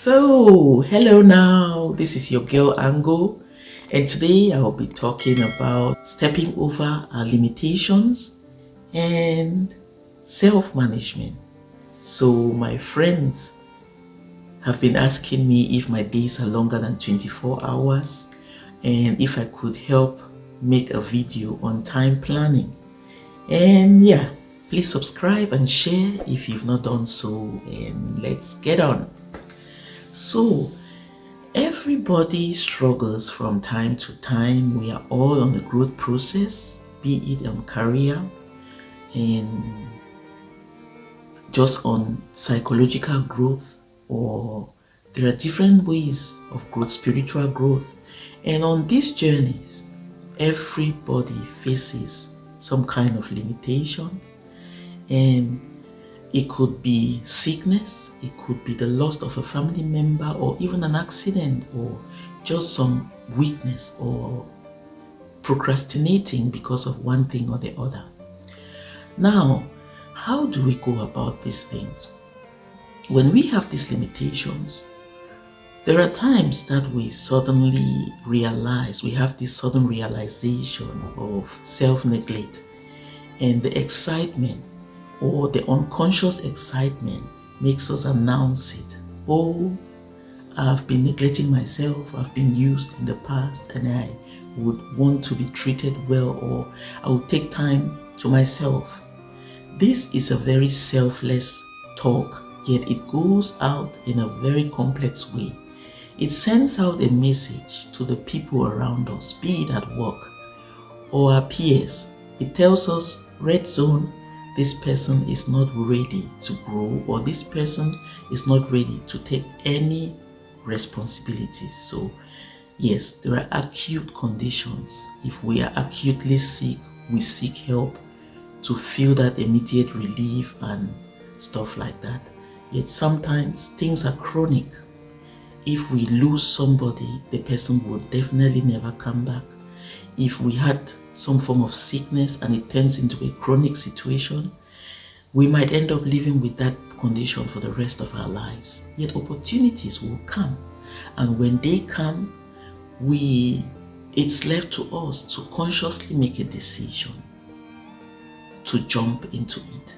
So, hello now, this is your girl Ango, and today I will be talking about stepping over our limitations and self-management. So, my friends have been asking me if my days are longer than 24 hours and if I could help make a video on time planning. And yeah, please subscribe and share if you've not done so, and let's get on. So, everybody struggles from time to time. We are all on the growth process, be it on career and just on psychological growth, or there are different ways of growth, spiritual growth. And on these journeys, everybody faces some kind of limitation, and it could be sickness, it could be the loss of a family member, or even an accident, or just some weakness, or procrastinating because of one thing or the other. Now, how do we go about these things? When we have these limitations, there are times that we suddenly realize, we have this sudden realization of self-neglect, and the excitement or the unconscious excitement makes us announce it. Oh, I've been neglecting myself, I've been used in the past, and I would want to be treated well, or I would take time to myself. This is a very selfless talk, yet it goes out in a very complex way. It sends out a message to the people around us, be it at work or our peers. It tells us, red zone, this person is not ready to grow, or this person is not ready to take any responsibilities. So yes, there are acute conditions. If we are acutely sick, we seek help to feel that immediate relief and stuff like that. Yet sometimes things are chronic. If we lose somebody, the person will definitely never come back. If we had some form of sickness and it turns into a chronic situation, we might end up living with that condition for the rest of our lives. Yet opportunities will come, and when they come, it's left to us to consciously make a decision to jump into it.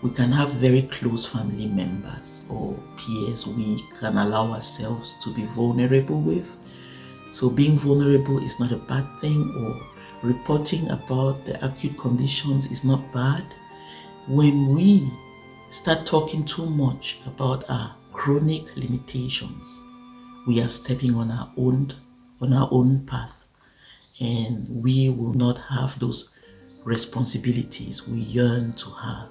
We can have very close family members or peers we can allow ourselves to be vulnerable with. So being vulnerable is not a bad thing, or reporting about the acute conditions is not bad. When we start talking too much about our chronic limitations, we are stepping on our own path, and we will not have those responsibilities we yearn to have.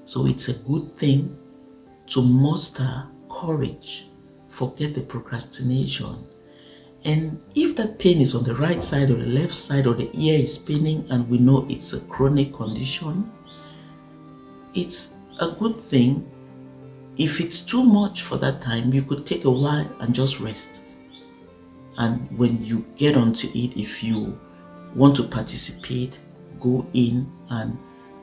So it's a good thing to muster courage, forget the procrastination. And if that pain is on the right side or the left side, or the ear is paining and we know it's a chronic condition, it's a good thing. If it's too much for that time, you could take a while and just rest. And when you get onto it, if you want to participate, go in and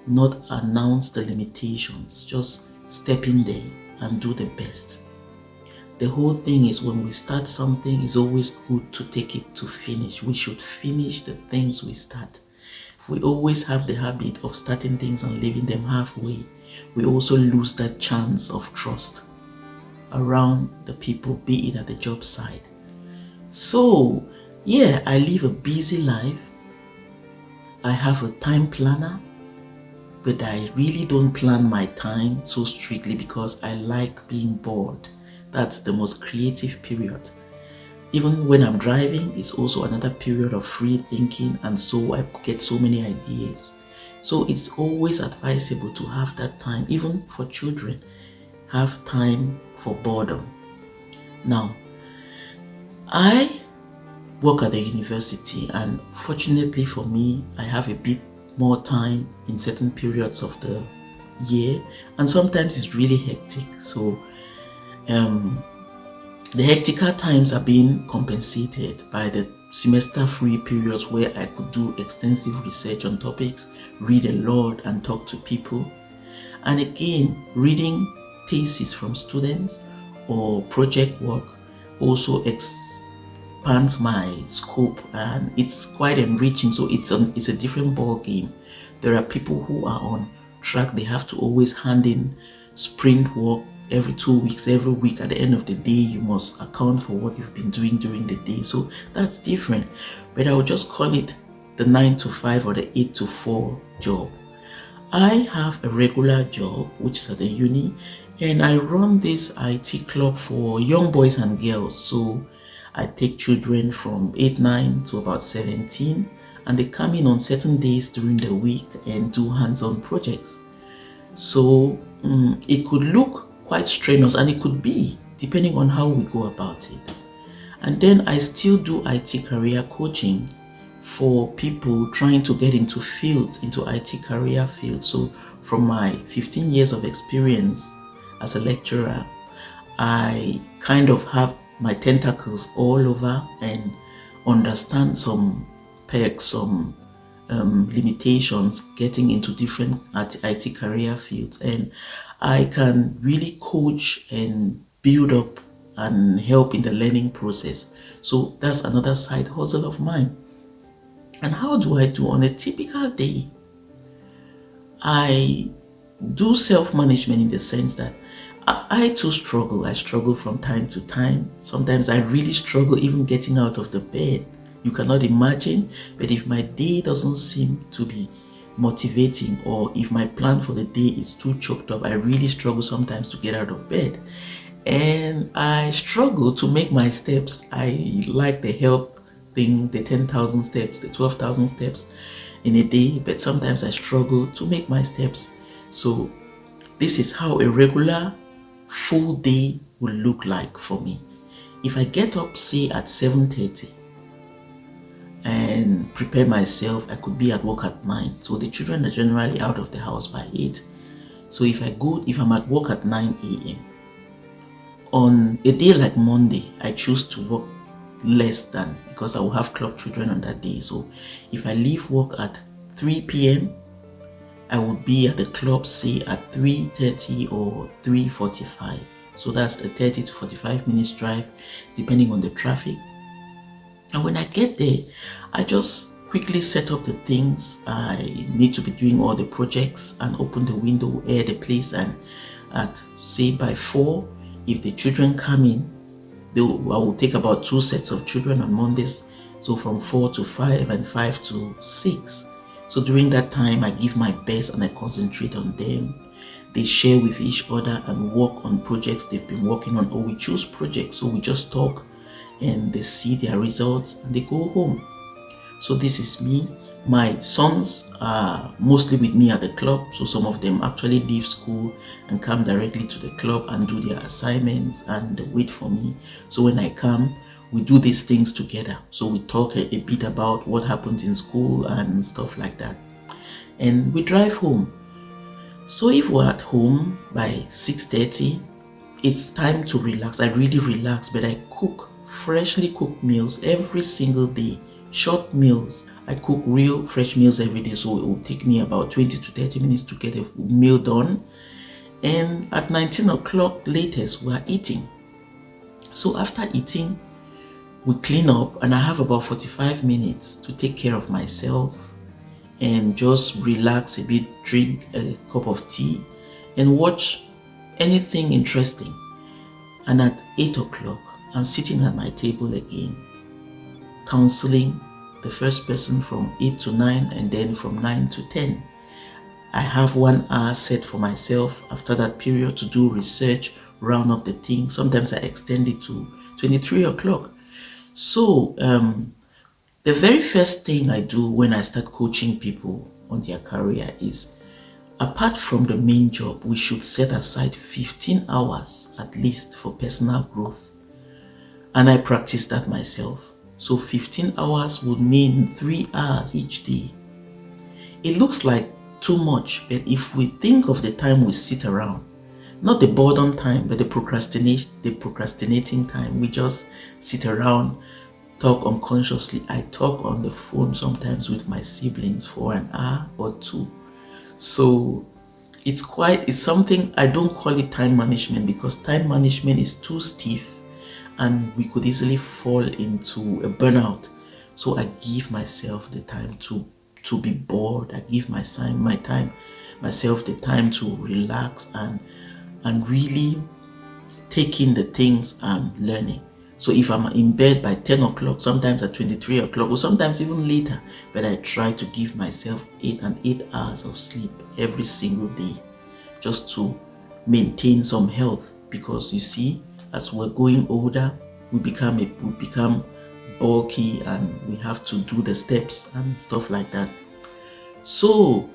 not announce the limitations. Just step in there and do the best. The whole thing is, when we start something, it's always good to take it to finish. We should finish the things we start. If we always have the habit of starting things and leaving them halfway, we also lose that chance of trust around the people, be it at the job site. So yeah, I live a busy life. I have a time planner, but I really don't plan my time so strictly because I like being bored. That's the most creative period. Even when I'm driving, it's also another period of free thinking, and so I get so many ideas. So it's always advisable to have that time. Even for children, have time for boredom. Now, I work at the university, and fortunately for me, I have a bit more time in certain periods of the year, and sometimes it's really hectic. So the hectical times are being compensated by the semester free periods where I could do extensive research on topics, read a lot and talk to people. And again, reading theses from students, or project work also expands my scope, and it's quite enriching. So it's a different ball game. There are people who are on track. They have to always hand in sprint work every 2 weeks. Every week at the end of the day, you must account for what you've been doing during the day. So that's different. But I would just call it the 9 to 5 or the 8 to 4 job. I have a regular job, which is at the uni, and I run this IT club for young boys and girls. So I take children from 8, 9 to about 17, and they come in on certain days during the week and do hands-on projects. So it could look quite strenuous, and it could be, depending on how we go about it. And then I still do IT career coaching for people trying to get into IT career fields. So from my 15 years of experience as a lecturer, I kind of have my tentacles all over and understand some perks, some limitations getting into different IT career fields, and I can really coach and build up and help in the learning process. So that's another side hustle of mine. And how do I do on a typical day? I do self-management in the sense that I too struggle. I struggle from time to time. Sometimes I really struggle even getting out of the bed. You cannot imagine, but if my day doesn't seem to be motivating, or if my plan for the day is too choked up, I really struggle sometimes to get out of bed. And I struggle to make my steps. I like the health thing, the 10,000 steps, the 12,000 steps in a day, but sometimes I struggle to make my steps. So this is how a regular full day will look like for me. If I get up, say at 7:30 and prepare myself, I could be at work at 9. So the children are generally out of the house by 8. So if I'm at work at 9 a.m. on a day like Monday, I choose to work less than, because I will have club children on that day. So if I leave work at 3 p.m., I would be at the club, say at 3:30 or 3:45. So that's a 30 to 45 minutes drive, depending on the traffic. And when I get there, I just quickly set up the things I need to be doing, all the projects, and open the window, air the place. And at, say, by 4, if the children come in, I will take about 2 sets of children on Mondays. So from 4 to 5 and 5 to 6. So during that time, I give my best and I concentrate on them. They share with each other and work on projects they've been working on, or we choose projects. So we just talk and they see their results and they go home. So this is me. My sons are mostly with me at the club. So some of them actually leave school and come directly to the club and do their assignments and wait for me. So when I come, we do these things together. So we talk a bit about what happens in school and stuff like that. And we drive home. So if we're at home by 6:30, it's time to relax. I really relax, but I cook freshly cooked meals every single day. Short meals. I cook real fresh meals every day, so it will take me about 20 to 30 minutes to get a meal done. And at 19 o'clock latest, we are eating. So after eating, we clean up, and I have about 45 minutes to take care of myself and just relax a bit, drink a cup of tea, and watch anything interesting. And at 8 o'clock, I'm sitting at my table again, counseling the first person from 8 to 9, and then from 9 to 10. I have 1 hour set for myself after that period to do research, round up the thing. Sometimes I extend it to 23 o'clock. So the very first thing I do when I start coaching people on their career is, apart from the main job, we should set aside 15 hours at least for personal growth. And I practice that myself. So 15 hours would mean 3 hours each day. It looks like too much, but if we think of the time we sit around, not the boredom time, but the procrastinating time, we just sit around, talk unconsciously. I talk on the phone sometimes with my siblings for 1 hour or 2. So It's something, I don't call it time management, because time management is too stiff and we could easily fall into a burnout. So I give myself the time to be bored. I give myself the time to relax and really take in the things I'm learning. So if I'm in bed by 10 o'clock, sometimes at 23 o'clock, or sometimes even later, but I try to give myself 8 hours of sleep every single day, just to maintain some health. Because you see, as we're going older, we become bulky and we have to do the steps and stuff like that. So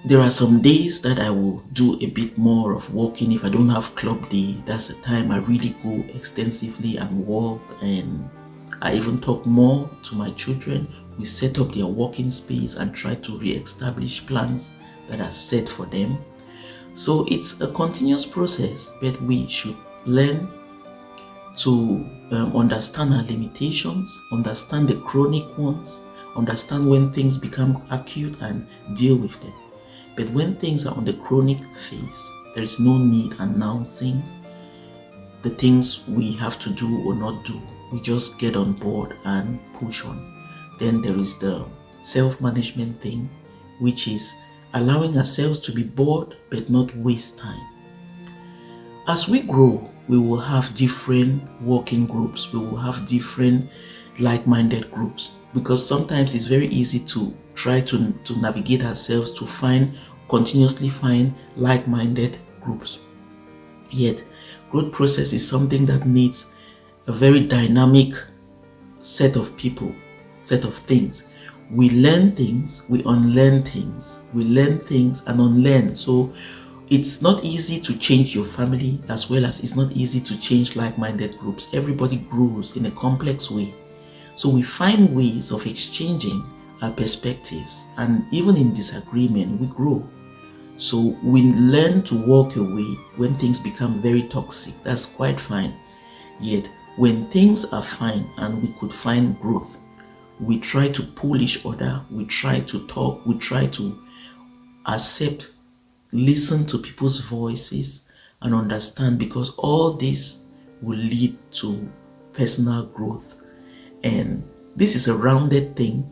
there are some days that I will do a bit more of walking. If I don't have club day, that's the time I really go extensively and walk, and I even talk more to my children. We set up their walking space and try to re-establish plans that are set for them. So it's a continuous process, but we should learn to understand our limitations, understand the chronic ones, understand when things become acute and deal with them. But when things are on the chronic phase, there is no need announcing the things we have to do or not do. We just get on board and push on. Then there is the self-management thing, which is allowing ourselves to be bored but not waste time. As we grow, we will have different working groups. We will have different like-minded groups, because sometimes it's very easy to try to navigate ourselves to continuously find like-minded groups. Yet, growth process is something that needs a very dynamic set of people, set of things. We learn things, we unlearn things, we learn things and unlearn. So it's not easy to change your family, as well as it's not easy to change like-minded groups. Everybody grows in a complex way. So we find ways of exchanging our perspectives, and even in disagreement, we grow. So we learn to walk away when things become very toxic. That's quite fine. Yet when things are fine and we could find growth, we try to pull each other, we try to talk, we try to accept, listen to people's voices and understand, because all this will lead to personal growth. And this is a rounded thing,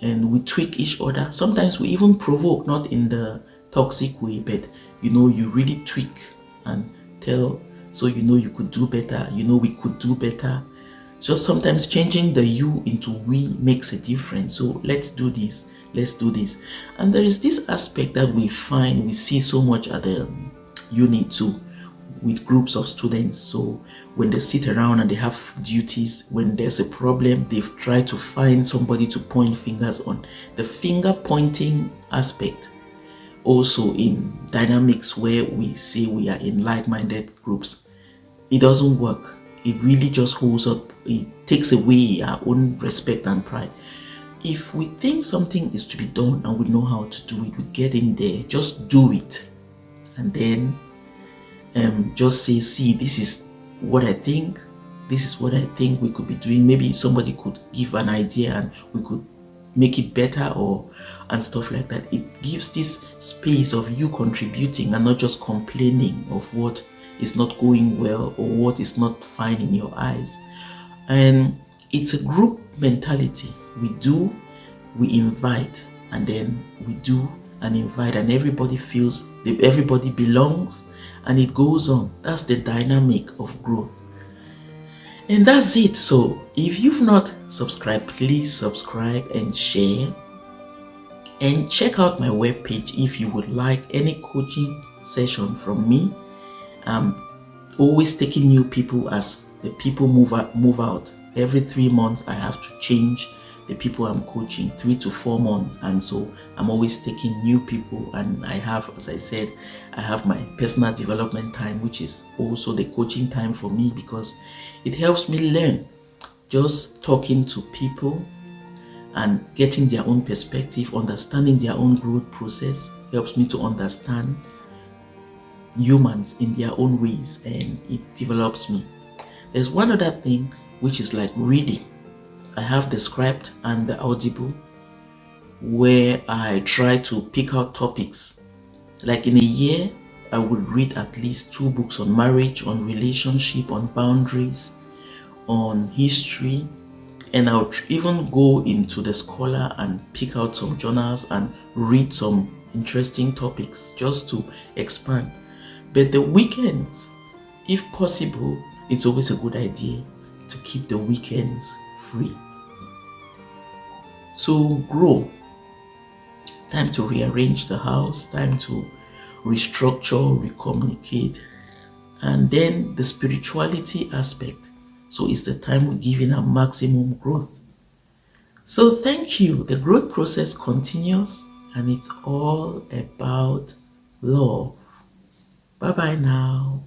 and we tweak each other. Sometimes we even provoke, not in the toxic way, but you really tweak and tell, so you could do better, we could do better. Just sometimes changing the you into we makes a difference. So let's do this. And there is this aspect that we see so much at the unit too, with groups of students. So when they sit around and they have duties, when there's a problem, they've tried to find somebody to point fingers on. The finger pointing aspect also in dynamics where we say we are in like-minded groups, it doesn't work. It really just holds up. It takes away our own respect and pride. If we think something is to be done and we know how to do it, we get in there, just do it, and then just say, see, this is what I think we could be doing. Maybe somebody could give an idea and we could make it better, and stuff like that. It gives this space of you contributing and not just complaining of what is not going well or what is not fine in your eyes. And it's a group mentality. We invite, and then we do and invite, and everybody feels everybody belongs, and it goes on. That's the dynamic of growth. And that's it. So if you've not subscribed, please subscribe and share, and check out my webpage if you would like any coaching session from me. I'm always taking new people as the people move out. Every 3 months I have to change the people I'm coaching, 3 to 4 months, and so I'm always taking new people. And I have, as I said, I have my personal development time, which is also the coaching time for me, because it helps me learn. Just talking to people and getting their own perspective, understanding their own growth process, helps me to understand humans in their own ways, and it develops me. There's one other thing, which is like reading. I have the script and the audible, where I try to pick out topics Like in a year, I would read at least 2 books on marriage, on relationship, on boundaries, on history, and I would even go into the scholar and pick out some journals and read some interesting topics just to expand. But the weekends, if possible, it's always a good idea to keep the weekends free. So grow. Time to rearrange the house, time to restructure, recommunicate, and then the spirituality aspect. So it's the time we're giving our maximum growth. So thank you. The growth process continues and it's all about love. Bye bye now.